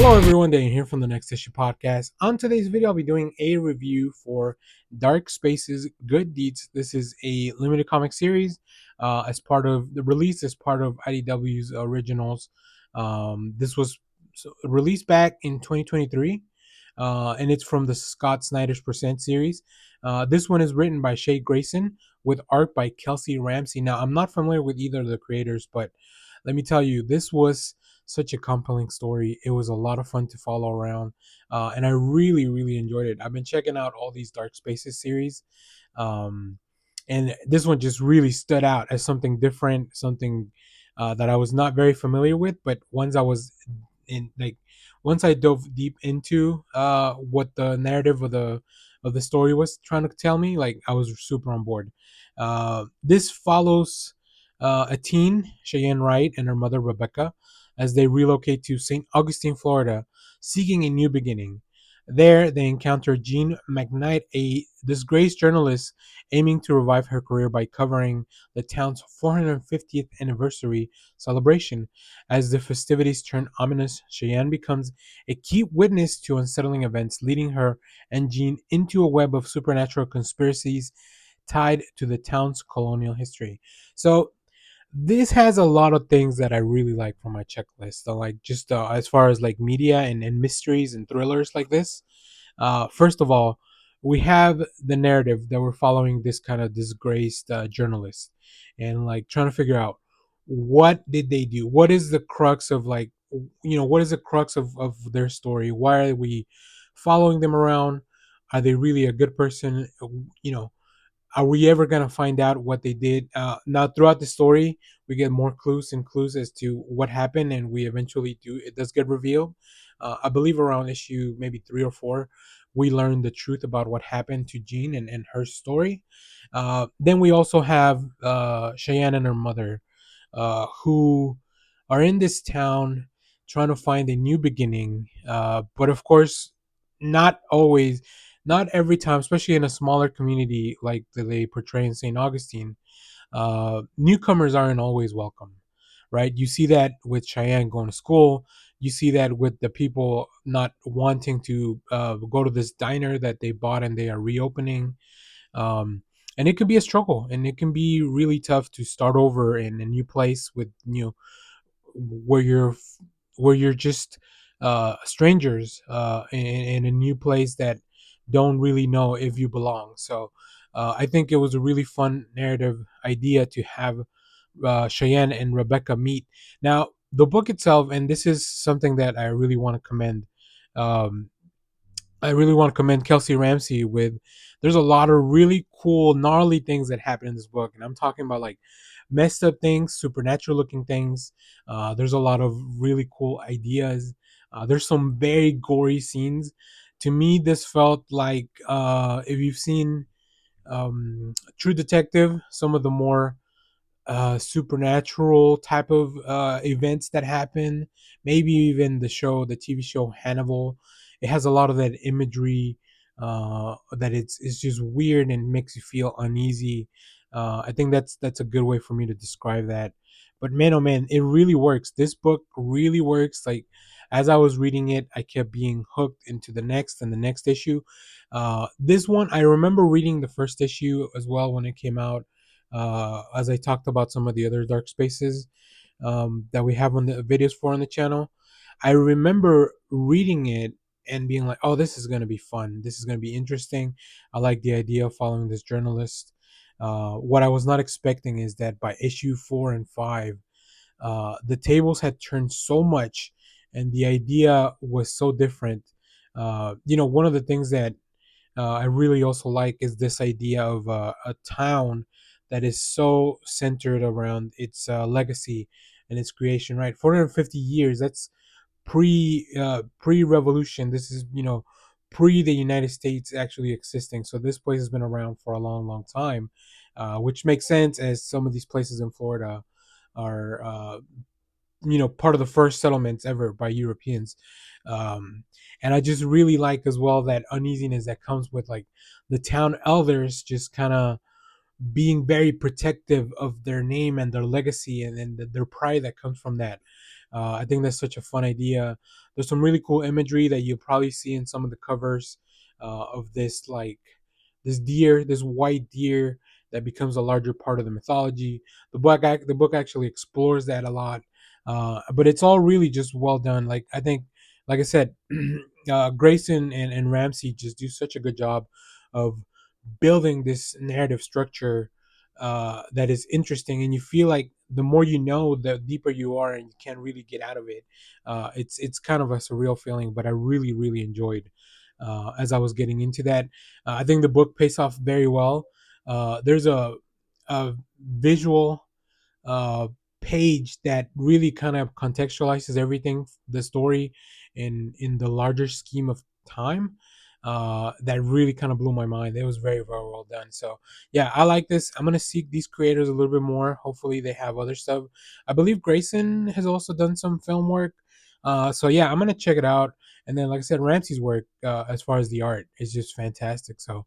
Hello everyone, Dane here from the Next Issue Podcast. On today's video, I'll be doing a review for Dark Spaces Good Deeds. This is a limited comic series as part of the release as part of IDW's originals. This was released back in 2023, and it's from the Scott Snyder's Percent series. This one is written by Shay Grayson with art by Kelsey Ramsey. Now, I'm not familiar with either of the creators, but let me tell you, this was such a compelling story. It was a lot of fun to follow around, and I really, really enjoyed it. I've been checking out all these Dark Spaces series, um, and this one just really stood out as something different, something that I was not very familiar with. But once I was in, like, once I dove deep into what the narrative of the story was trying to tell me, like I was super on board. This follows a teen, Cheyenne Rite, and her mother Rebecca as they relocate to St. Augustine, Florida, seeking a new beginning. There, they encounter Jean McKnight, a disgraced journalist aiming to revive her career by covering the town's 450th anniversary celebration. As the festivities turn ominous, Cheyenne becomes a key witness to unsettling events, leading her and Jean into a web of supernatural conspiracies tied to the town's colonial history. So, this has a lot of things that I really like from my checklist. So like just as far as like media and mysteries and thrillers like this. First of all, we have the narrative that we're following this kind of disgraced journalist and like trying to figure out what did they do? What is the crux of like what is the crux of their story? Why are we following them around? Are they really a good person? You know, are we ever gonna find out what they did? Now, throughout the story, we get more clues and clues as to what happened, and we eventually do. It does get revealed. I believe around issue maybe 3 or 4, we learn the truth about what happened to Jean and her story. Then we also have Cheyenne and her mother, who are in this town trying to find a new beginning. But of course, not always, not every time, especially in a smaller community like they portray in St. Augustine, newcomers aren't always welcome, right? You see that with Cheyenne going to school. You see that with the people not wanting to go to this diner that they bought and they are reopening. And it can be a struggle, and it can be really tough to start over in a new place with where you're where you're just strangers in a new place that don't really know if you belong. So I think it was a really fun narrative idea to have Cheyenne and Rebecca meet. Now, the book itself, and this is something that I really want to commend. Um, I really want to commend Kelsey Ramsey with. There's a lot of really cool, gnarly things that happen in this book, and I'm talking about like messed up things, supernatural looking things. There's a lot of really cool ideas. There's some very gory scenes. To me, this felt like if you've seen True Detective, some of the more supernatural type of events that happen. Maybe even the TV show Hannibal. It has a lot of that imagery that it's just weird and makes you feel uneasy. I think that's a good way for me to describe that. But man, oh man, it really works. This book really works. Like as I was reading it, I kept being hooked into the next and the next issue. This one, I remember reading the first issue as well when it came out, as I talked about some of the other dark spaces that we have on the videos for on the channel. I remember reading it and being like, "Oh, this is gonna be fun. This is gonna be interesting. I like the idea of following this journalist." What I was not expecting is that by issue 4 and 5, the tables had turned so much, and the idea was so different. One of the things that I really also like is this idea of a town that is so centered around its legacy and its creation. Right, 450 years. That's pre revolution. This is pre the United States actually existing. So this place has been around for a long, long time, which makes sense as some of these places in Florida are part of the first settlements ever by Europeans. um, and I just really like as well that uneasiness that comes with like the town elders just kind of being very protective of their name and their legacy, and their pride that comes from that. I think that's such a fun idea. There's some really cool imagery that you'll probably see in some of the covers of this, like this deer, this white deer that becomes a larger part of the mythology. The book actually explores that a lot, but it's all really just well done. Like I think, like I said, Grayson and Ramsey just do such a good job of building this narrative structure that is interesting, and you feel like the more you know, the deeper you are, and you can't really get out of it. It's kind of a surreal feeling, but I really enjoyed as I was getting into that. I think the book pays off very well. There's a visual uh, page that really kind of contextualizes everything, the story, in the larger scheme of time. That really kind of blew my mind. It was very well done. So yeah, I like this. I'm gonna seek these creators a little bit more. Hopefully, they have other stuff. I believe Grayson has also done some film work. So yeah, I'm gonna check it out. And then, like I said, Ramsey's work, as far as the art, is just fantastic. So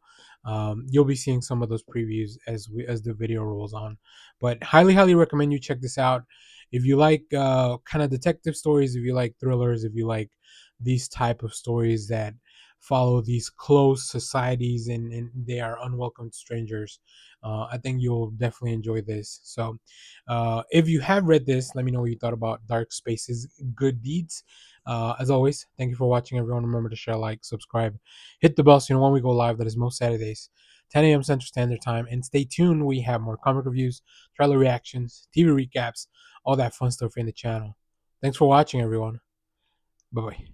you'll be seeing some of those previews as the video rolls on. But highly recommend you check this out. If you like kind of detective stories, if you like thrillers, if you like these type of stories that follow these close societies and they are unwelcome strangers, I think you'll definitely enjoy this. So if you have read this, let me know what you thought about Dark Spaces Good Deeds. As always, thank you for watching, everyone. Remember to share, like, subscribe, hit the bell so you know when we go live. That is most Saturdays, 10 a.m. Central Standard Time. And stay tuned. We have more comic reviews, trailer reactions, TV recaps, all that fun stuff in the channel. Thanks for watching, everyone. Bye bye.